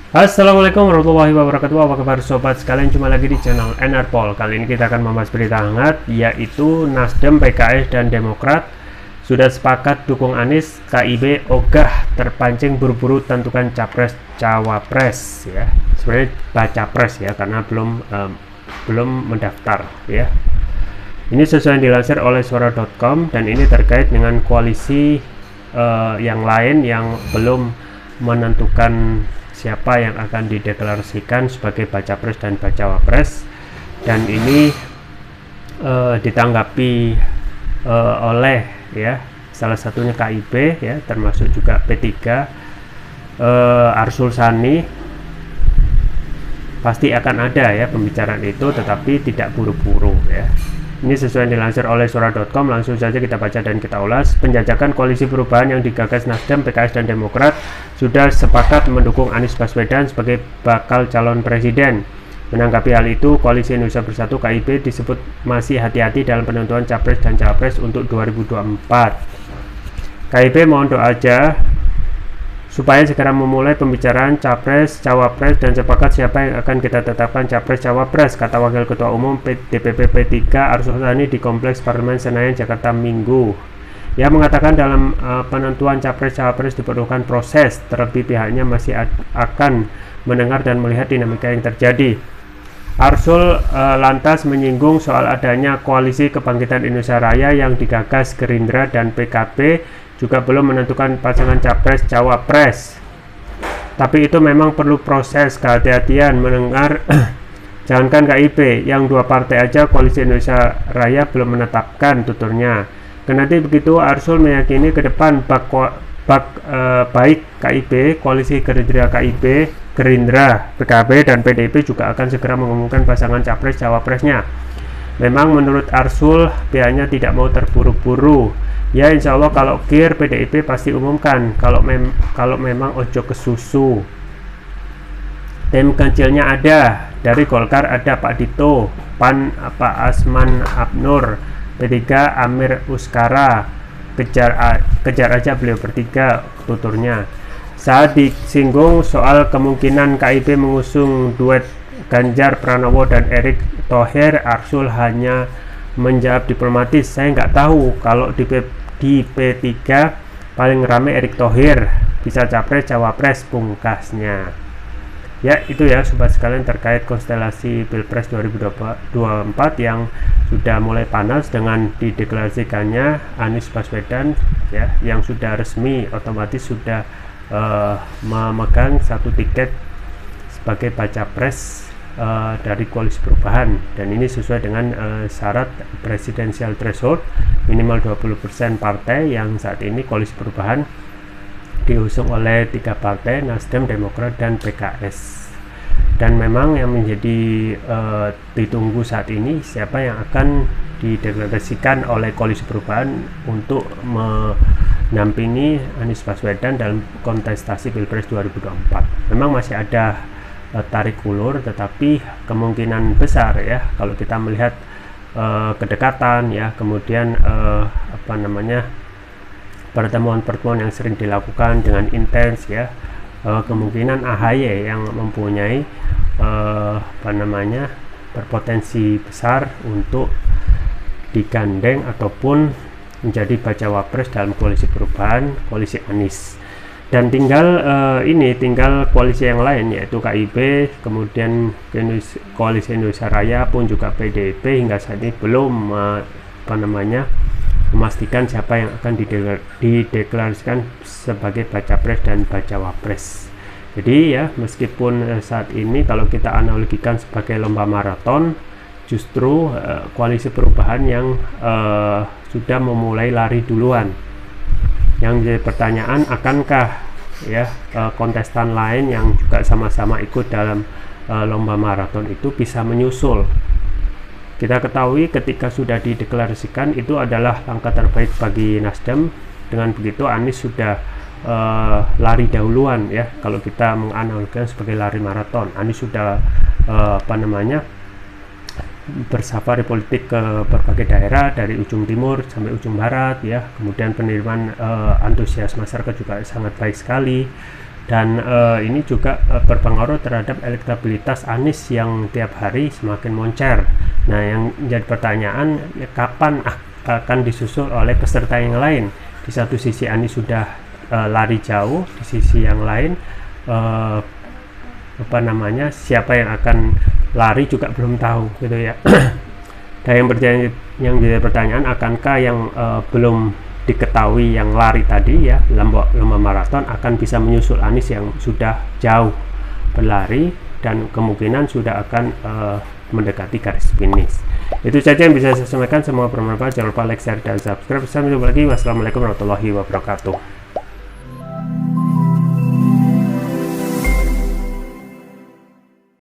Assalamualaikum warahmatullahi wabarakatuh. Apa kabar sobat sekalian? Jumpa lagi di channel NRPol. Kali ini kita akan membahas berita hangat, yaitu Nasdem, PKS, dan Demokrat sudah sepakat dukung Anies. KIB ogah terpancing buru-buru tentukan capres cawapres, ya. Sebenarnya baca pres ya, karena belum mendaftar ya. Ini sesuai yang dilansir oleh suara.com, dan ini terkait dengan koalisi yang lain yang belum menentukan siapa yang akan dideklarasikan sebagai baca pres dan baca wapres, dan ini ditanggapi oleh ya salah satunya KIB ya, termasuk juga P3, Arsul Sani. Pasti akan ada ya pembicaraan itu, tetapi tidak buru-buru ya. Ini sesuai yang dilansir oleh suara.com. Langsung saja kita baca dan kita ulas. Penjajakan koalisi perubahan yang digagas Nasdem, PKS, dan Demokrat sudah sepakat mendukung Anies Baswedan sebagai bakal calon presiden. Menanggapi hal itu, Koalisi Indonesia Bersatu KIB disebut masih hati-hati dalam penentuan capres dan cawapres untuk 2024. KIB mohon doa aja supaya segera memulai pembicaraan capres, cawapres, dan sepakat siapa yang akan kita tetapkan capres, cawapres, kata Wakil Ketua Umum DPP P3 Arsul Sani di Kompleks Parlemen Senayan, Jakarta Minggu. Ia mengatakan dalam penentuan capres, cawapres diperlukan proses, terlebih pihaknya masih akan mendengar dan melihat dinamika yang terjadi. Arsul lantas menyinggung soal adanya koalisi kebangkitan Indonesia Raya yang digagas Gerindra dan PKB juga belum menentukan pasangan capres cawapres, tapi itu memang perlu proses kehati-hatian mendengar. Jangankan KIB, yang dua partai aja Koalisi Indonesia Raya belum menetapkan, tuturnya. Kendati begitu, Arsul meyakini ke depan baik KIB, Koalisi Gerindra KIB, Gerindra, PKB, dan PDIP juga akan segera mengumumkan pasangan capres cawapresnya. Memang menurut Arsul, pihaknya tidak mau terburu-buru. Ya, insya Allah kalau KIR, PDIP pasti umumkan. Kalau memang ojo ke susu. Tim kecilnya ada. Dari Golkar ada Pak Dito, PAN Pak Asman Abnur, P3 Amir Uskara. Kejar aja beliau bertiga, tuturnya. Saat disinggung soal kemungkinan KIB mengusung duet Ganjar Pranowo dan Erick Thohir, Arsul hanya menjawab diplomatis, saya nggak tahu. Kalau di P3 paling rame Erick Thohir, bisa capres cawapres, pungkasnya. Ya, itu ya sobat sekalian terkait konstelasi Pilpres 2024 yang sudah mulai panas dengan dideklarasikannya Anies Baswedan ya, yang sudah resmi otomatis sudah memegang satu tiket sebagai baca pres dari Koalisi Perubahan, dan ini sesuai dengan syarat presidensial threshold minimal 20% partai yang saat ini Koalisi Perubahan diusung oleh 3 partai, Nasdem, Demokrat, dan PKS. Dan memang yang menjadi ditunggu saat ini siapa yang akan dideklarasikan oleh Koalisi Perubahan untuk mendampingi Anies Baswedan dalam kontestasi Pilpres 2024. Memang masih ada tarik ulur, tetapi kemungkinan besar ya kalau kita melihat kedekatan ya, kemudian pertemuan-pertemuan yang sering dilakukan dengan intens ya, kemungkinan AHY yang mempunyai berpotensi besar untuk digandeng ataupun menjadi baca wapres dalam Koalisi Perubahan, Koalisi Anies. Dan tinggal koalisi yang lain yaitu KIB, kemudian Koalisi Indonesia Raya pun juga PDIP hingga saat ini belum memastikan siapa yang akan dideklarasikan sebagai baca pres dan baca wapres. Jadi ya, meskipun saat ini kalau kita analogikan sebagai lomba maraton, justru Koalisi Perubahan yang sudah memulai lari duluan. Yang menjadi pertanyaan, akankah ya kontestan lain yang juga sama-sama ikut dalam lomba maraton itu bisa menyusul? Kita ketahui ketika sudah dideklarasikan itu adalah langkah terbaik bagi Nasdem. Dengan begitu Anies sudah lari dahuluan ya, kalau kita menganalogikan sebagai lari maraton. Anies sudah bersafari politik ke berbagai daerah dari ujung timur sampai ujung barat ya, kemudian penerimaan antusias masyarakat juga sangat baik sekali. dan ini juga berpengaruh terhadap elektabilitas Anies yang tiap hari semakin moncer. Nah, yang jadi pertanyaan, kapan akan disusul oleh peserta yang lain? Di satu sisi Anies sudah lari jauh, di sisi yang lain siapa yang akan lari juga belum tahu gitu ya. Dan yang jadi pertanyaan, akankah yang belum diketahui yang lari tadi ya, lomba maraton, akan bisa menyusul Anies yang sudah jauh berlari dan kemungkinan sudah akan mendekati garis finish. Itu saja yang bisa saya sampaikan, semoga bermanfaat. Jangan lupa like, share, dan subscribe. Sampai jumpa lagi. Wassalamualaikum warahmatullahi wabarakatuh.